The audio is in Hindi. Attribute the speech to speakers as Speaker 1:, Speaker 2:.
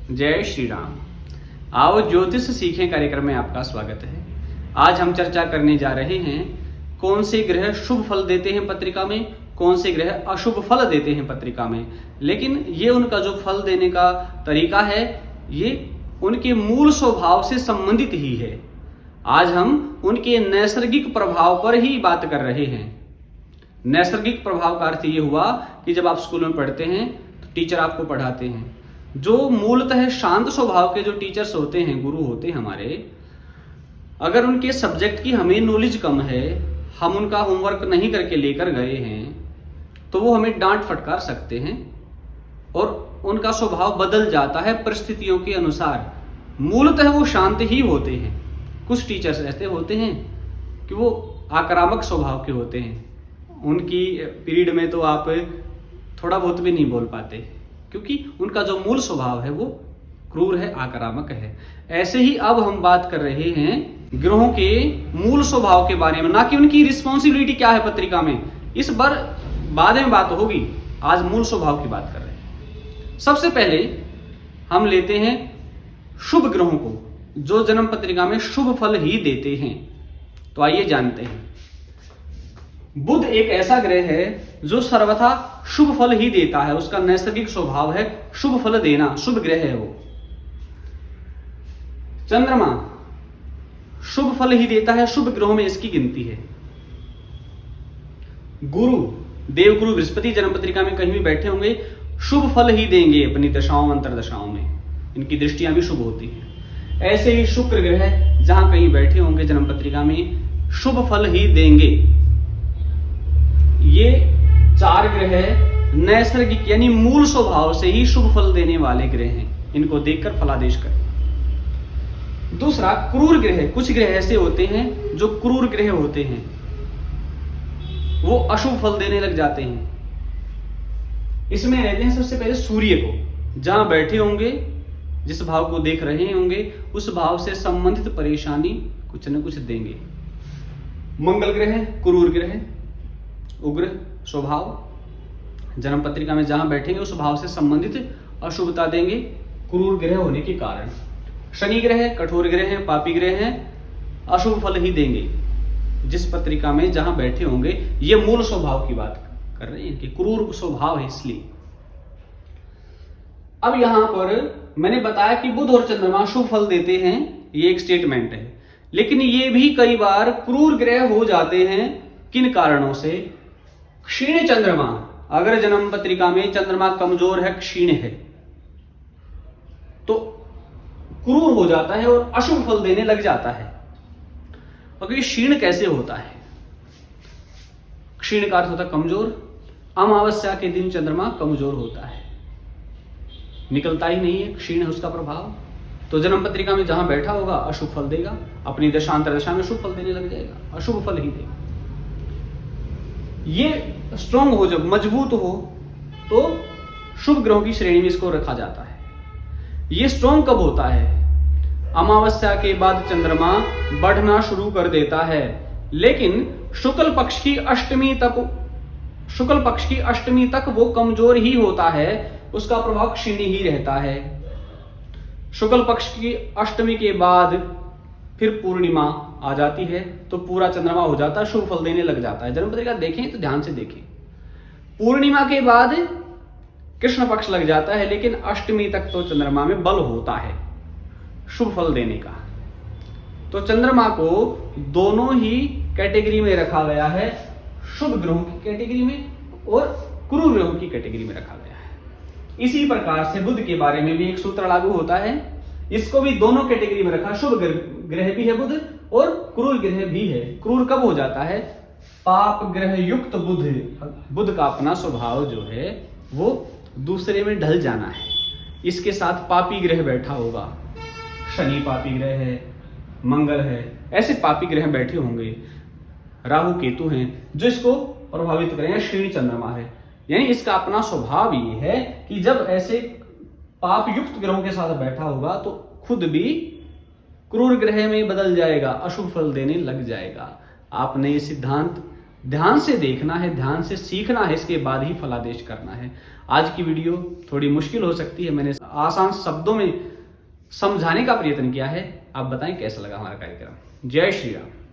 Speaker 1: जय श्री राम। आओ ज्योतिष सीखें कार्यक्रम में आपका स्वागत है। आज हम चर्चा करने जा रहे हैं कौन से ग्रह शुभ फल देते हैं पत्रिका में, कौन से ग्रह अशुभ फल देते हैं पत्रिका में। लेकिन ये उनका जो फल देने का तरीका है ये उनके मूल स्वभाव से संबंधित ही है। आज हम उनके नैसर्गिक प्रभाव पर ही बात कर रहे हैं। नैसर्गिक प्रभाव का अर्थ ये हुआ कि जब आप स्कूल में पढ़ते हैं तो टीचर आपको पढ़ाते हैं। जो मूलतः शांत स्वभाव के जो टीचर्स होते हैं, गुरु होते हैं हमारे, अगर उनके सब्जेक्ट की हमें नॉलेज कम है, हम उनका होमवर्क नहीं करके लेकर गए हैं, तो वो हमें डांट फटकार सकते हैं और उनका स्वभाव बदल जाता है परिस्थितियों के अनुसार। मूलतः वो शांत ही होते हैं। कुछ टीचर्स ऐसे होते हैं कि वो आक्रामक स्वभाव के होते हैं। उनकी पीरियड में तो आप थोड़ा बहुत भी नहीं बोल पाते, क्योंकि उनका जो मूल स्वभाव है वो क्रूर है, आक्रामक है। ऐसे ही अब हम बात कर रहे हैं ग्रहों के मूल स्वभाव के बारे में, ना कि उनकी रिस्पॉन्सिबिलिटी क्या है पत्रिका में। इस बार बाद में बात होगी, आज मूल स्वभाव की बात कर रहे हैं। सबसे पहले हम लेते हैं शुभ ग्रहों को, जो जन्म पत्रिका में शुभ फल ही देते हैं। तो आइए जानते हैं। बुध एक ऐसा ग्रह है जो सर्वथा शुभ फल ही देता है। उसका नैसर्गिक स्वभाव है शुभ फल देना, शुभ ग्रह है वो। चंद्रमा शुभ फल ही देता है, शुभ ग्रहों में इसकी गिनती है। गुरु, देवगुरु बृहस्पति जन्म पत्रिका में कहीं भी बैठे होंगे शुभ फल ही देंगे अपनी दशाओं अंतरदशाओं में, इनकी दृष्टियां भी शुभ होती हैं। ऐसे ही शुक्र ग्रह जहां कहीं बैठे होंगे जन्म पत्रिका में शुभ फल ही देंगे। ये चार ग्रह नैसर्गिक यानी मूल स्वभाव से ही शुभ फल देने वाले ग्रह हैं। इनको देखकर फलादेश करें। दूसरा, क्रूर ग्रह। कुछ ग्रह ऐसे होते हैं जो क्रूर ग्रह होते हैं, वो अशुभ फल देने लग जाते हैं। इसमें रहते हैं सबसे पहले सूर्य को। जहां बैठे होंगे, जिस भाव को देख रहे होंगे, उस भाव से संबंधित परेशानी कुछ न कुछ देंगे। मंगल ग्रह क्रूर ग्रह, उग्र स्वभाव, जन्म पत्रिका में जहां बैठेंगे उस भाव से संबंधित अशुभता देंगे क्रूर ग्रह होने के कारण। शनि ग्रह कठोर ग्रह हैं, पापी ग्रह हैं, अशुभ फल ही देंगे जिस पत्रिका में जहां बैठे होंगे। ये मूल स्वभाव की बात कर रहे हैं, इनके क्रूर स्वभाव है इसलिए। अब यहां पर मैंने बताया कि बुध और चंद्रमा शुभ फल देते हैं, ये एक स्टेटमेंट है। लेकिन ये भी कई बार क्रूर ग्रह हो जाते हैं। किन कारणों से? क्षीण चंद्रमा, अगर जन्म पत्रिका में चंद्रमा कमजोर है, क्षीण है, तो क्रूर हो जाता है और अशुभ फल देने लग जाता है। और ये क्षीण कैसे होता है? क्षीण का अर्थ होता है कमजोर। अमावस्या के दिन चंद्रमा कमजोर होता है, निकलता ही नहीं है, क्षीण है उसका प्रभाव। तो जन्म पत्रिका में जहां बैठा होगा अशुभ फल देगा, अपनी दशांतर दशा में शुभ फल देने लग जाएगा, अशुभ फल ही देगा। ये स्ट्रॉन्ग हो, जब मजबूत हो तो शुभ ग्रहों की श्रेणी में इसको रखा जाता है। ये स्ट्रॉन्ग कब होता है? अमावस्या के बाद चंद्रमा बढ़ना शुरू कर देता है, लेकिन शुक्ल पक्ष की अष्टमी तक वो कमजोर ही होता है, उसका प्रभाव क्षीण ही रहता है। शुक्ल पक्ष की अष्टमी के बाद फिर पूर्णिमा आ जाती है तो पूरा चंद्रमा हो जाता है, शुभ फल देने लग जाता है। जन्म पत्रिका देखें तो ध्यान से देखें। पूर्णिमा के बाद कृष्ण पक्ष लग जाता है, लेकिन अष्टमी तक तो चंद्रमा में बल होता है शुभ फल देने का। तो चंद्रमा को दोनों ही कैटेगरी में रखा गया है, शुभ ग्रहों की कैटेगरी में और क्रूर ग्रहों की कैटेगरी में रखा गया है। इसी प्रकार से बुध के बारे में भी एक सूत्र लागू होता है, इसको भी दोनों कैटेगरी में रखा। शुभ ग्रह भी है बुध और क्रूर ग्रह भी है। क्रूर कब हो जाता है? पाप ग्रह युक्त बुध। बुध का अपना स्वभाव जो है वो दूसरे में ढल जाना है। इसके साथ पापी ग्रह बैठा होगा, शनि पापी ग्रह है, मंगल है, ऐसे पापी ग्रह बैठे होंगे, राहु केतु हैं जो इसको प्रभावित करेंगे। क्षीण चंद्रमा है, यानी इसका अपना स्वभाव ये है कि जब ऐसे पाप युक्त ग्रहों के साथ बैठा होगा तो खुद भी क्रूर ग्रह में बदल जाएगा, अशुभ फल देने लग जाएगा। आपने ये सिद्धांत ध्यान से देखना है, ध्यान से सीखना है, इसके बाद ही फलादेश करना है। आज की वीडियो थोड़ी मुश्किल हो सकती है, मैंने आसान शब्दों में समझाने का प्रयत्न किया है। आप बताएं कैसा लगा हमारा कार्यक्रम। जय श्री राम।